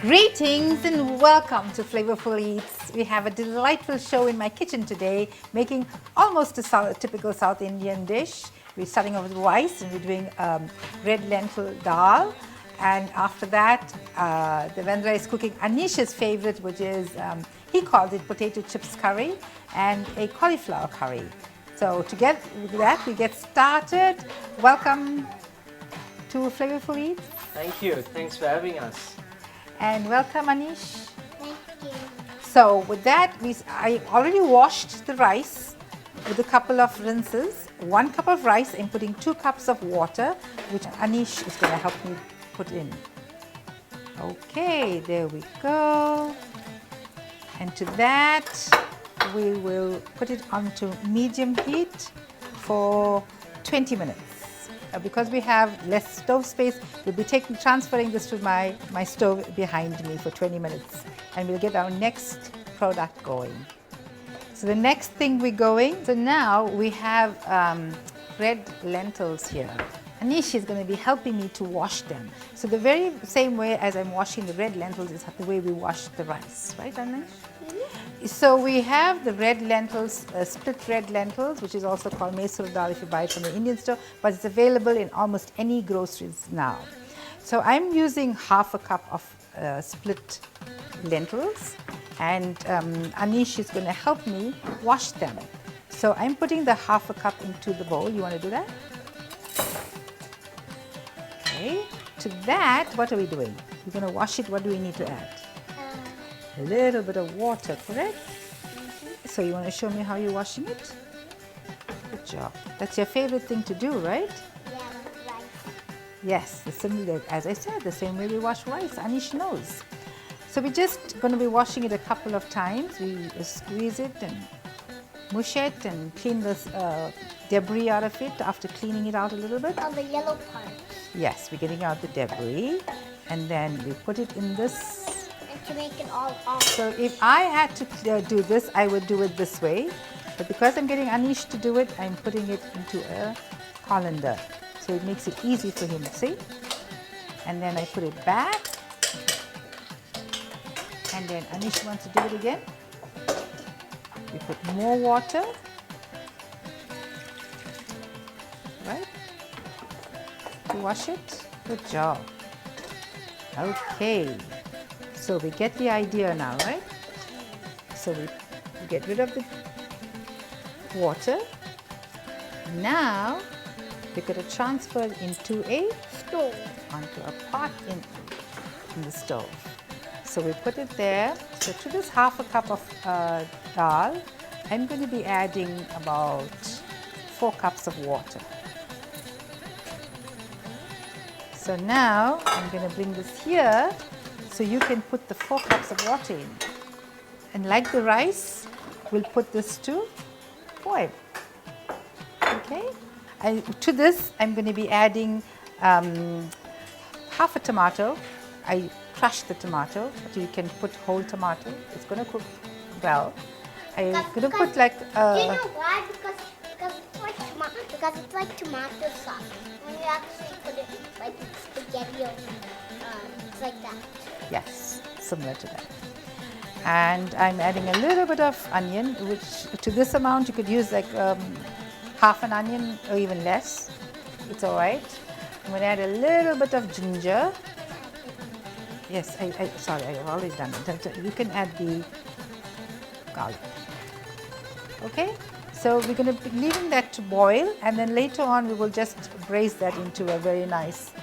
Greetings and welcome to Flavourful Eats. We have a delightful show in my kitchen today, making almost a typical South Indian dish. We're starting off with rice and we're doing red lentil dal. And after that, Davendra is cooking Aneesh's favorite, which is, he calls it potato chips curry and a cauliflower curry. So to get with that, we get started. Welcome to Flavourful Eats. Thank you. Thanks for having us. And welcome, Aneesh. Thank you. So with that, I already washed the rice with a couple of rinses. 1 cup of rice, I'm putting 2 cups of water, which Aneesh is going to help me put in. Okay, there we go. And to that, we will put it onto medium heat for 20 minutes. Because we have less stove space, we'll be transferring this to my stove behind me for 20 minutes, and we'll get our next product going. So the next thing we're going, so now we have red lentils here. Aneesh is going to be helping me to wash them. So the very same way as I'm washing the red lentils is the way we wash the rice, right, Aneesh? So we have the red lentils, split red lentils, which is also called masoor dal if you buy it from the Indian store, but it's available in almost any groceries now. So I'm using half a cup of split lentils, and Aneesh is going to help me wash them. So I'm putting the half a cup into the bowl. You want to do that? Okay. To that, what are we doing? We're going to wash it. What do we need to add? A little bit of water, correct? So you want to show me how you're washing it? Good job. That's your favorite thing to do, right? Yeah, with rice. Yes, similar, as I said, the same way we wash rice. Aneesh knows. So we're just going to be washing it a couple of times. We squeeze it and mush it and clean this debris out of it after cleaning it out a little bit. Oh, the yellow part. Yes, we're getting out the debris, and then we put it in this. To make it all off. So if I had to do this, I would do it this way. But because I'm getting Aneesh to do it, I'm putting it into a colander. So it makes it easy for him, see? And then I put it back. And then Aneesh wants to do it again. We put more water. Right? To wash it. Good job. Okay. So we get the idea now, right? So we get rid of the water. Now we're going to transfer it into a Stove. onto a pot in the stove. So we put it there. So to this half a cup of dal, I'm going to be adding about 4 cups of water. So now I'm going to bring this here. So you can put the 4 cups of water in. And like the rice, we'll put this to boil. Okay? To this, I'm going to be adding half a tomato. I crushed the tomato, but you can put whole tomato. It's going to cook well. I'm going to put like... do you know why? Because it's like tomato sauce. When you actually put it like spaghetti or it's like that. Yes, similar to that. And I'm adding a little bit of onion, which to this amount you could use like half an onion or even less. It's all right. I'm going to add a little bit of ginger. Yes, sorry, I've already done it. You can add the garlic. Okay, so we're going to be leaving that to boil, and then later on we will just braise that into a very nice.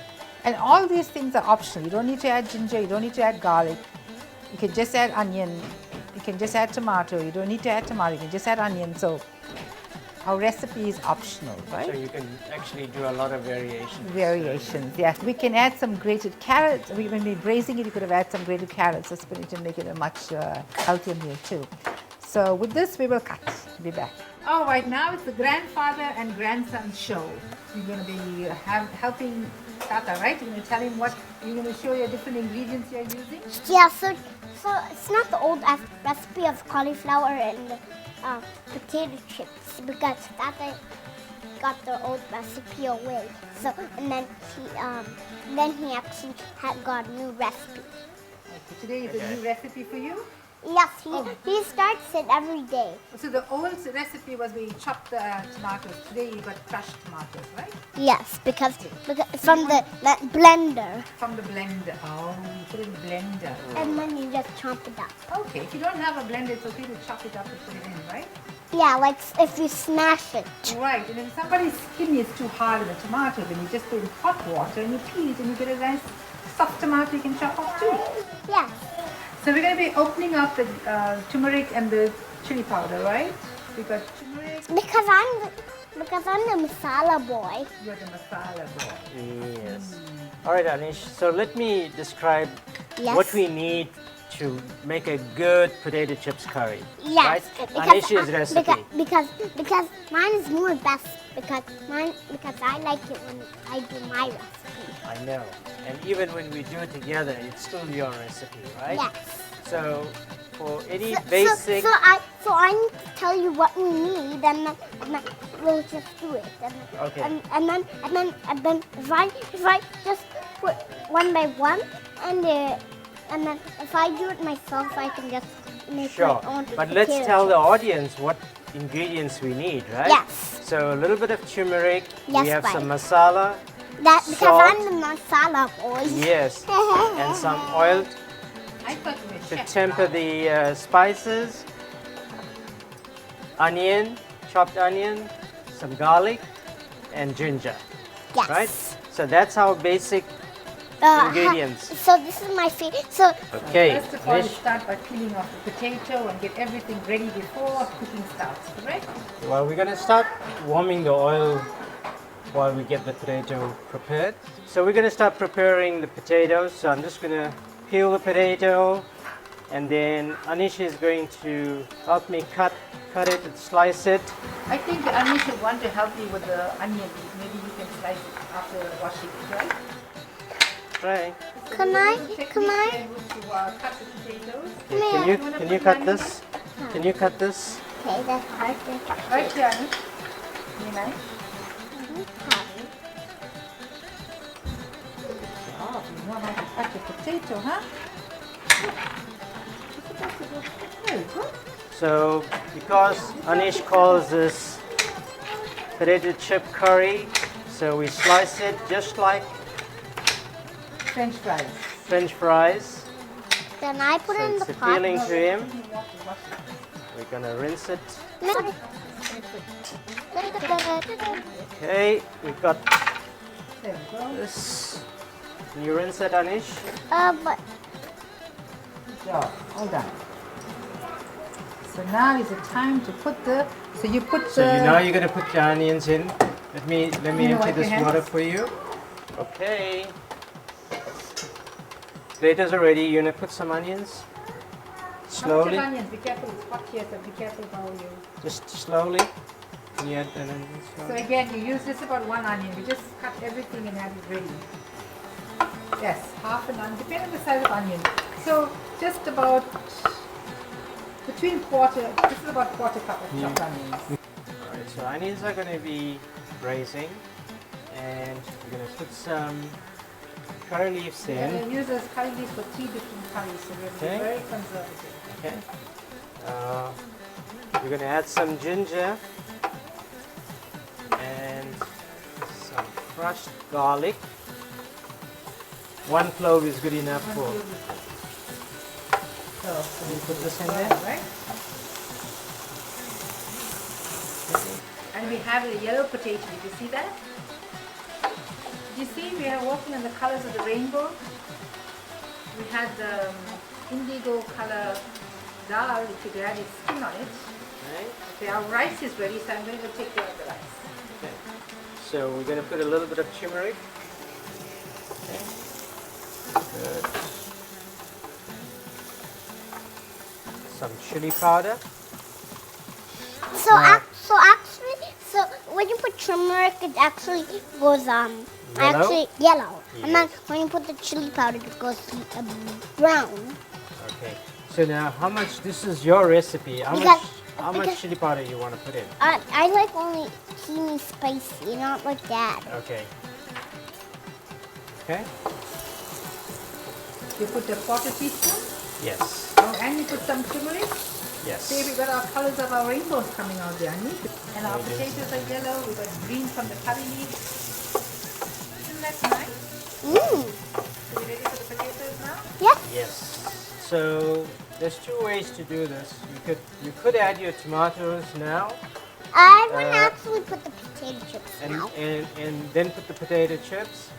And all these things are optional. You don't need to add ginger, you don't need to add garlic. You can just add onion, you can just add tomato. You don't need to add tomato, you can just add onion. So our recipe is optional, right? So you can actually do a lot of variations. Variations, yes. We can add some grated carrots. When we're braising it, you could have added some grated carrots or spinach and make it a much healthier meal too. So with this, we will cut. Be back. All right, now it's the grandfather and grandson show. You're going to be helping Tata, right? You're going to tell him what, you're going to show your different ingredients you're using? Yeah, so it's not the old recipe of cauliflower and potato chips, because Tata got the old recipe away. So, and then he actually got a new recipe. Today is a Okay. new recipe for you. Yes, he starts it every day. So the old recipe was where you chopped the tomatoes. Today you got crushed tomatoes, right? Yes, because from the blender. From the blender. Oh, you put it in the blender. And then you just chop it up. Okay, if you don't have a blender, it's okay to chop it up and put it in, right? Yeah, like if you smash it. Right, and if somebody's skin is too hard in the tomato, then you just put in hot water and you peel it and you get a nice soft tomato you can chop up too. Yes. So we're going to be opening up the turmeric and the chili powder, right? We got turmeric. Because I'm the masala boy. You're the masala boy. Yes. All right, Aneesh. So let me describe Yes. what we need to make a good potato chips curry. Yes. Right? Aneesh's recipe. Because mine is more best because I like it when I do my recipe. I know. And even when we do it together, it's still your recipe, right? Yes. So for any basic... So I need to tell you what we need, and then we'll just do it. Okay. And then if I just put one by one, and then if I do it myself, I can just make Sure. my own. But let's potato tell the chips. audience what ingredients we need, right? Yes. So a little bit of turmeric. Yes, we have some right. masala. Because salt. I'm the masala boy. Yes. And some oil I thought you were to chef. temper the spices, onion, chopped onion, some garlic, and ginger, Yes. right? So that's our basic ingredients. So this is my favorite. So Okay, First of all, you Anish, start by peeling off the potato and get everything ready before cooking starts, correct? well, we're going to start warming the oil while we get the potato prepared. So we're going to start preparing the potatoes. So I'm just going to peel the potato, and then Anish is going to help me cut it and slice it. I think Aneesh will want to help you with the onion. Maybe you can slice it after washing it, right? Right. Can I? To cut the potatoes. Okay, can you cut this? Can you cut this? Okay, that's hard to Right here, Aneesh. You nice? Oh, you know how to cut your potato, huh? Very good. So because Anish calls this potato chip curry, so we slice it just like French fries. French fries. Then I put So it in it's the pot. appealing to him. Wash it. We're gonna rinse it. Then- Okay, we've got There we go. this. Can you rinse it, Anish? But Good job. All done. So now is the time to put the. So you put So the. now you're gonna put the onions in. Let me You know, empty wipe this your hands. water for you. Okay. Potatoes are ready. You're gonna put some onions. How much Slowly. of onions? Be careful, it's hot here, so be careful how you. Just slowly. Can you add the onions? So again, you use just about one onion. We just cut everything and have it ready. Yes, half an onion, depending on the size of onion. So just about between quarter. This is about quarter cup of chopped onions. Alright, so onions are gonna be braising, and we're gonna put some curry leaves We're in. going to use those curry leaves for 3 different curries, so we're Okay. very conservative. Okay. We're gonna add some ginger and some crushed garlic. 1 clove is good enough for. So You put this in there. right? And we have a yellow potato. Did you see that? Did you see we are working on the colors of the rainbow? We had the indigo color dal, which you add its skin on it. Right. Okay, our rice is ready, so I'm going to take care of the rice. Okay. So we're gonna put a little bit of turmeric. Okay. Good. Some chili powder. so when you put turmeric, it actually goes actually yellow, and then Yes. when you put the chili powder, it goes brown. Okay. So now, how much? This is your recipe. How much Because- chili powder you want to put in? I like only teeny spicy, not like that. Okay. Okay. You put a quarter teaspoon. Yes. Oh, and you put some turmeric. Yes. See, we got our colors of our rainbows coming out there, Aneesh. And our We do. potatoes are yellow. We got green from the curry leaves. Isn't that nice? Mmm. So we ready for the potatoes now? Yes. Yes. So there's two ways to do this. You could add your tomatoes now I would actually put the potato chips now. and then put the potato chips.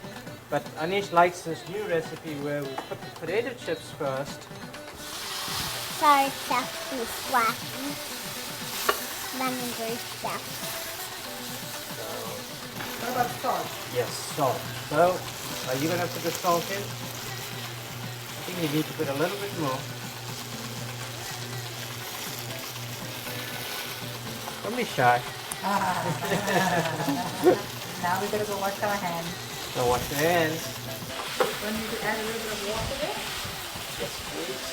But Aneesh likes this new recipe where we put the potato chips first. Sorry, Chef, he's flashing. Lemon very Chef. What about salt? Yes, salt. So are you gonna put the salt in? I think you need to put a little bit more. Don't be shy. Now we gotta go wash our hands. So wash your hands. When you add a little bit of water there. Yes, please.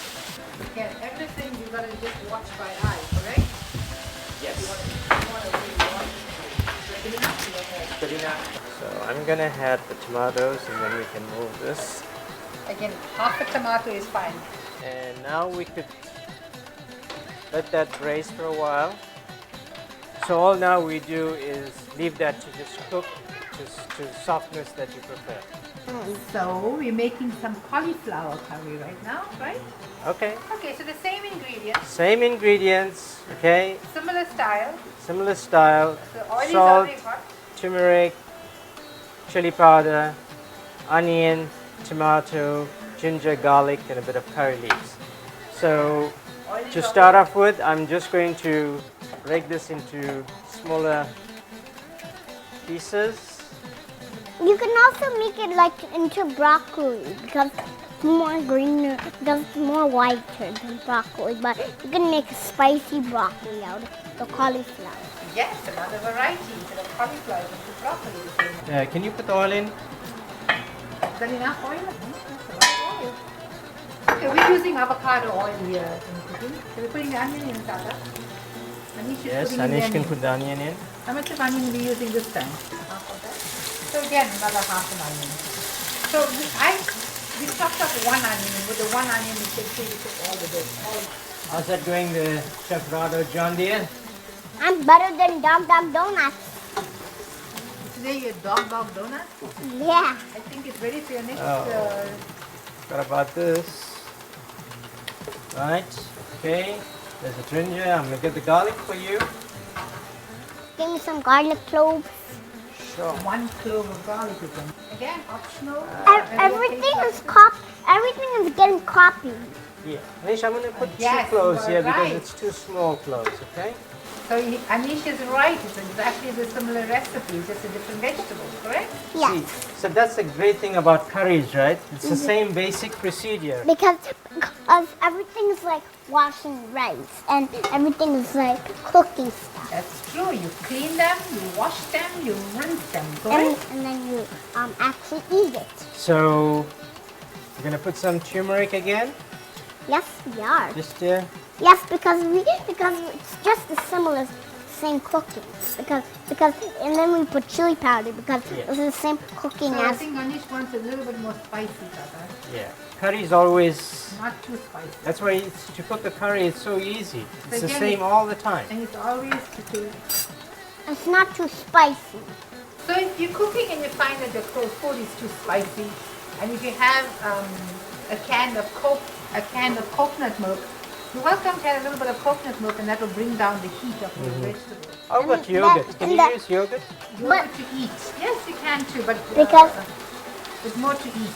Again, everything you gotta just watch by eye, correct? Yes. You wanna really watch. Good enough? Okay. Good enough. So I'm gonna add the tomatoes and then we can move this. Again, half a tomato is fine. And now we could let that braise for a while. So all now we do is leave that to just cook to softness that you prefer. So we're making some cauliflower curry right now, right? Okay. Okay, so the same ingredients, Same ingredients, okay? similar style. Similar style. The oil is Salt, already hot. turmeric, chili powder, onion, tomato, ginger, garlic, and a bit of curry leaves. So Oil is to start already- off with, I'm just going to break this into smaller pieces. You can also make it like into broccoli because it's more greener, because it's more whiter than broccoli. But you can make a spicy broccoli out of the cauliflower. Yes, another variety. Instead of cauliflower, you put broccoli. Can you put the oil in? Is that enough oil? That's a lot of oil. Okay, we're using avocado oil here in cooking. So we're putting the onion in, Tata. Aneesh is Yes, putting in the Aneesh can onion. put the onion in. How much of onion are we using this time? Half of that. So again, another half an onion. So we chopped up one onion, and with the one onion we can see we took all the bits. How's that going, the Chef Rado John dear? I'm better than Dum Dum Donuts. Today your dog donut. Yeah. I think it's ready for your next. Oh. What about this? Right, okay. There's the ginger. I'm gonna get the garlic for you. Give me some garlic cloves. Sure. One clove of garlic you can. Again, optional. Everything is getting copied. Yeah. Anish, I'm gonna put Yes, two cloves you are here because right. it's two small cloves, okay? So Aneesh is right. It's exactly the similar recipe, just a different vegetable, correct? Yes. See, so that's the great thing about curries, right? It's the same basic procedure. Because everything is like washing rice and everything is like cooking stuff. That's true. You clean them, you wash them, you rinse them, And, correct? and then you actually eat it. So we're gonna put some turmeric again. Yes, we are. Just Yes, because it's just a same cooking. Because and then we put chili powder because Yeah. it's the same cooking So I as. think Aneesh wants a little bit more spicy, Tata. yeah. Curry is always. Not too spicy. That's why to cook the curry it's so easy. It's the Again, same all the time. And it's always to. It's not too spicy. So if you're cooking and you find that the food is too spicy, and if you have a can of coconut milk, you're welcome to add a little bit of coconut milk, and that will bring down the heat of your vegetable. How about And yogurt? that- Can and you that- use yogurt? Yogurt to eat. Yes, you can too, but Because- there's more to eat.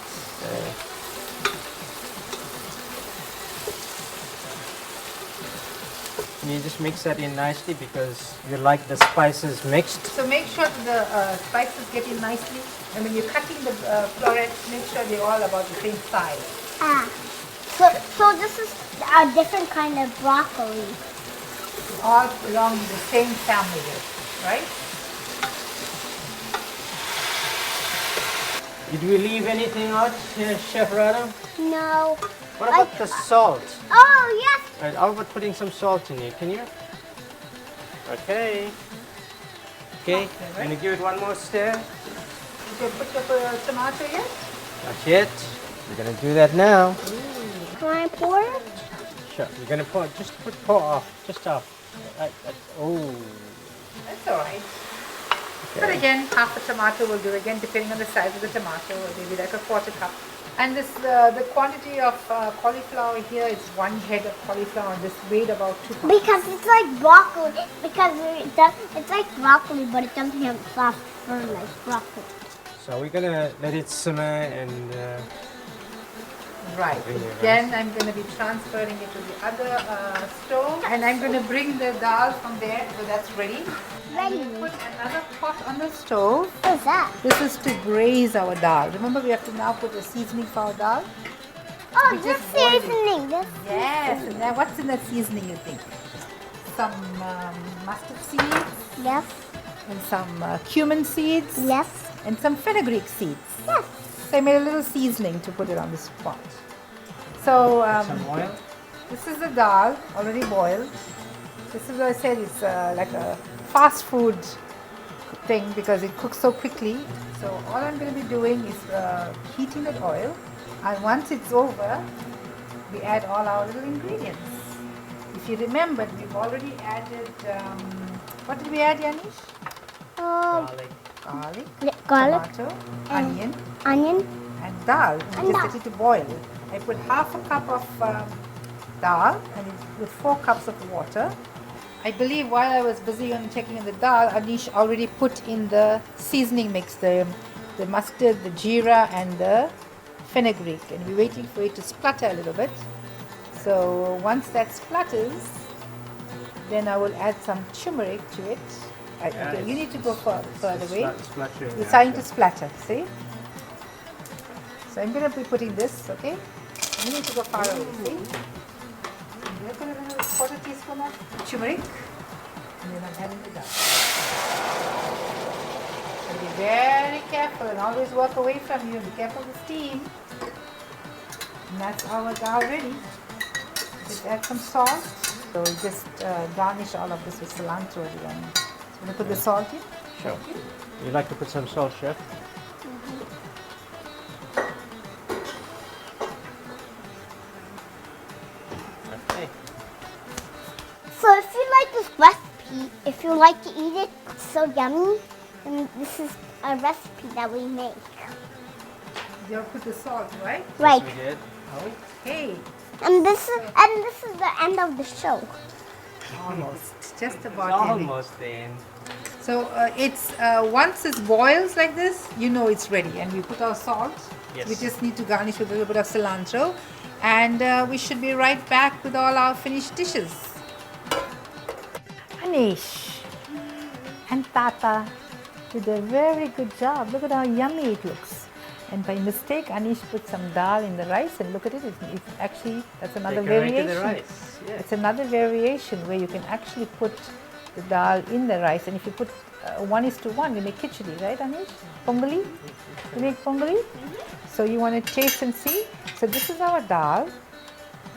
Can you just mix that in nicely because you like the spices mixed? So make sure that the spices get in nicely, and when you're cutting the florets, make sure they're all about the same size. So this is a different kind of broccoli. All belong to the same family, right? Did we leave anything out, Chef Rado? No. What about the salt? Oh yes. Right, how about putting some salt in here? Can you? Okay. Okay, I'm gonna give it one more stir. You can put the tomato here. Not yet. We're gonna do that now. Can I I pour it? Sure. You're gonna pour off, just off. Oh. That's all right. But again, half a tomato will do again, depending on the size of the tomato, or maybe like a quarter cup. And this, the quantity of cauliflower here is 1 head of cauliflower, and this weighed about 2 pounds. Because it's like broccoli. Because it's like broccoli, but it doesn't have soft fur like broccoli. So we're gonna let it simmer and. Right. Then I'm going to be transferring it to the other stove, and I'm going to bring the dal from there, so that's ready. Ready. Put another pot on the stove. What's that? This is to braise our dal. Remember, we have to now put the seasoning for our dal. Oh, We this just boil it. seasoning. This. Yes. And now, what's in that seasoning? You think? Some mustard seeds, Yes. and some cumin seeds, Yes. and some fenugreek seeds. Yes. So I made a little seasoning to put it on this pot. So Some oil. this is the dal already boiled. This is what I said, it's like a fast food thing because it cooks so quickly. So all I'm going to be doing is heating that oil, and once it's over, we add all our little ingredients. If you remember, we've already added, what did we add, Yanish? Garlic. Garlic, Garlic. tomato, and onion, Onion. and dal. We And just dal. set it to boil. I put half a cup of dal and with 4 cups of water. I believe while I was busy on checking in the dal, Aneesh already put in the seasoning mix, the mustard, the jeera, and the fenugreek, and we're waiting for it to splutter a little bit. So once that splutters, then I will add some turmeric to it. Okay, you need to go further away. It's starting to splatter, see? So I'm going to be putting this, okay? You need to go far away, see? I'm going to put a little quarter teaspoon of turmeric, and then I'm adding the dal. And be very careful and always walk away from you. Be careful of the steam. And that's our dal ready. Just add some salt. So we just garnish all of this with cilantro again. So I'm going to put the salt in. Sure. You like to put some salt, Chef? Okay. So if you like this recipe, if you like to eat it, it's so yummy. And this is a recipe that we make. You'll put the salt, right? Right. Yes, we did. Okay. And this is the end of the show. Almost. Just about ending. Almost the end. So it's once it boils like this, you know it's ready. And we put our salt. Yes. We just need to garnish with a little bit of cilantro. And we should be right back with all our finished dishes. Aneesh and Tata did a very good job. Look at how yummy it looks. And by mistake, Aneesh put some dal in the rice, and look at it. It's actually, that's another variation. The rice. Yes. It's another variation where you can actually put the dal in the rice, and if you put 1:1, you make khichdi, right, Aneesh? Pongali? You make pongali? So you want to taste and see. So this is our dal.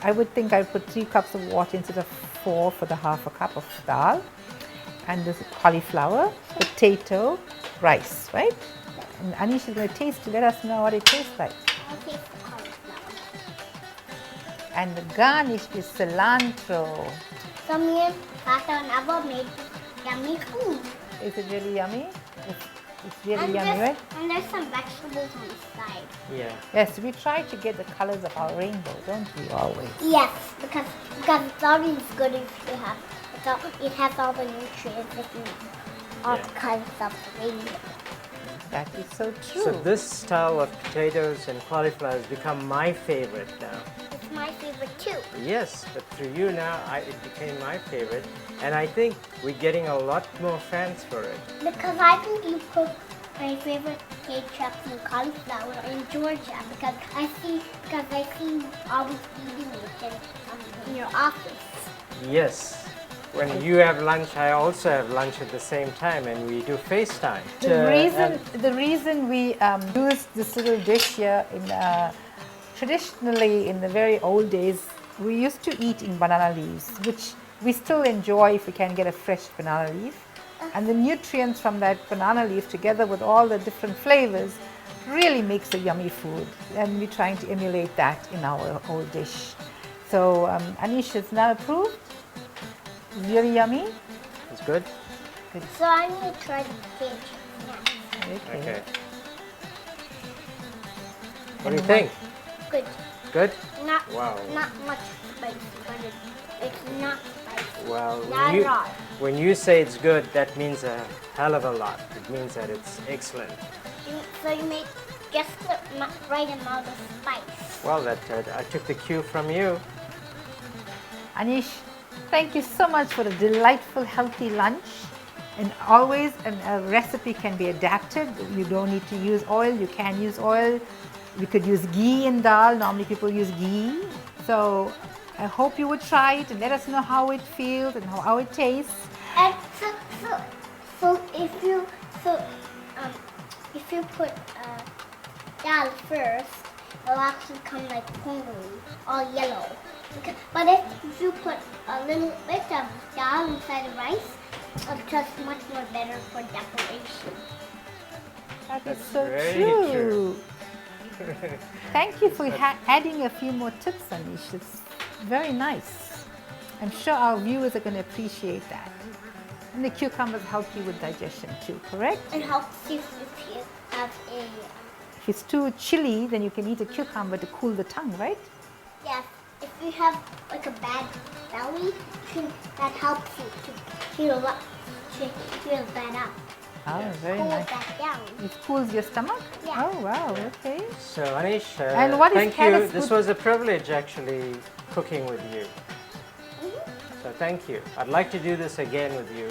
I would think I would put 3 cups of water instead of 4 for the half a cup of dal. And this is cauliflower, potato, rice, right? And Aneesh is going to taste to let us know what it tastes like. I'll taste the cauliflower. And the garnish is cilantro. So me and Tata never made yummy food. Is it really yummy? It's really And yummy, right? And there's some vegetables on the side. Yeah. Yes, we try to get the colors of our rainbow, don't we, always? Yes, because it's always good if you have it has all the nutrients if you all Yeah. kinds of rainbow. That is so true. So this style of potatoes and cauliflower has become my favorite now. It's my favorite too. Yes, but through you now, it became my favorite. And I think we're getting a lot more fans for it. Because I think you cook my favorite potato and cauliflower in Georgia because I see you always eating it in your office. Yes. When you have lunch, I also have lunch at the same time, and we do FaceTime. The reason we use this little dish here, traditionally in the very old days, we used to eat in banana leaves, which we still enjoy if we can get a fresh banana leaf. And the nutrients from that banana leaf together with all the different flavors really makes a yummy food. And we're trying to emulate that in our old dish. So Aneesh is now approved. Really yummy. It's good? So I'm going to try the potato next. Okay. What do you think? Good. Good? Not, Wow. not much spicy, but it's not spicy. Well, Not at all. when you say it's good, that means a hell of a lot. It means that it's excellent. So you make just the right amount of spice. Well, that I took the cue from you. Aneesh, thank you so much for a delightful, healthy lunch. And always a recipe can be adapted. You don't need to use oil. You can use oil. We could use ghee in dal. Normally people use ghee. So I hope you would try it and let us know how it feels and how it tastes. And so if you put dal first, it'll actually come like Ponnaluri, all yellow. But if you put a little bit of dal inside the rice, it'll taste much more better for decoration. That's so very true. Thank you for adding a few more tips, Aneesh. It's very nice. I'm sure our viewers are going to appreciate that. And the cucumbers help you with digestion too, correct? It helps you if you have a If it's too chilly, then you can eat a cucumber to cool the tongue, right? yes. If you have like a bad belly, that helps you to heal up, that up. Oh, very Cool nice. that down. It cools your stomach? Yeah. Oh, wow, okay. So, Aneesh, And what is thank you. carrots This good- was a privilege actually cooking with you. So, thank you. I'd like to do this again with you.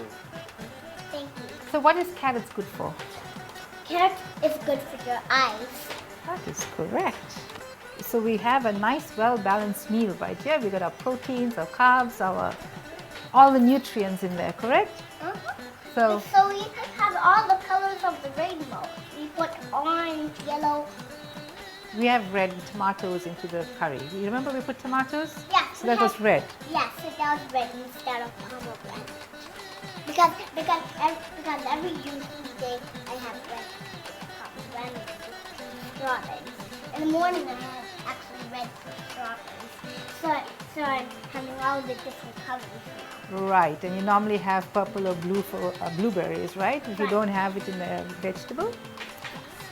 Thank you. So what is carrots good for? Carrot is good for your eyes. That is correct. So we have a nice, well-balanced meal right here. We got our proteins, our carbs, all the nutrients in there, correct? So So you can have all the colors of the rainbow. You put orange, yellow. we have red tomatoes into the curry. You remember we put tomatoes? Yes. So that was red. Yes, it was red instead of pomegranate. Because every juicy day I have red pomegranate strawberries. In the morning I have actually red strawberries. So I'm having all the different colors now. Right, and you normally have purple or blue for blueberries, right? If you Right. don't have it in a vegetable.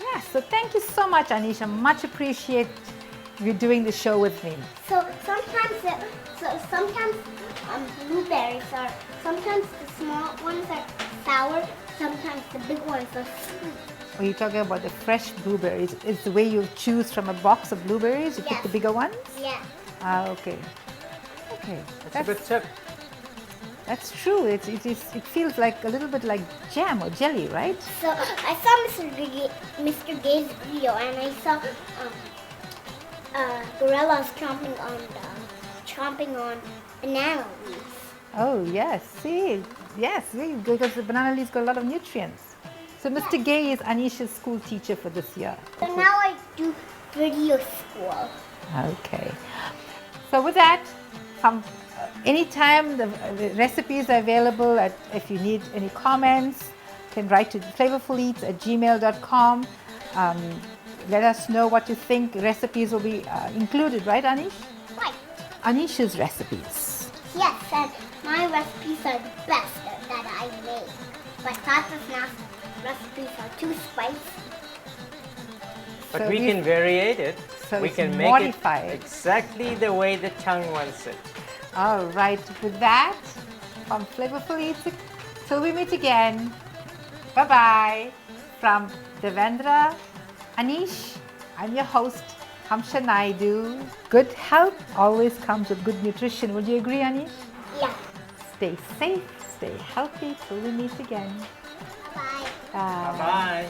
Yeah, so thank you so much, Aneesh. I much appreciate you doing the show with me. So sometimes blueberries are, sometimes the small ones are sour, sometimes the big ones are sweet. Are you talking about the fresh blueberries? It's the way you choose from a box of blueberries? You pick Yes. the bigger ones? Yeah. Ah, okay. Okay, That's a good tip. that's true. It feels like a little bit like jam or jelly, right? So I saw Mr. Gay's video and I saw gorillas chomping on banana leaves. Oh, yes. See, because the banana leaves got a lot of nutrients. So Mr. Gay is Aneesh's school teacher for this year. So now I do video school. Okay. So with that, anytime the recipes are available. If you need any comments, you can write to flavorfuleats@gmail.com. Let us know what you think. Recipes will be included, right, Aneesh? Right. Aneesh's recipes. Yes, and my recipes are the best that I make. But Papa's recipes are too spicy. But So we these- can variate it. so We it's can make modified. it exactly the way the tongue wants it. All right. With that, from Flavourful Eats, till we meet again. Bye-bye. From Davendra, Aneesh, I'm your host, Hamsha Naidoo. Good health always comes with good nutrition. Would you agree, Aneesh? Yeah. Stay safe, stay healthy till we meet again. Bye-bye. Bye. Bye-bye.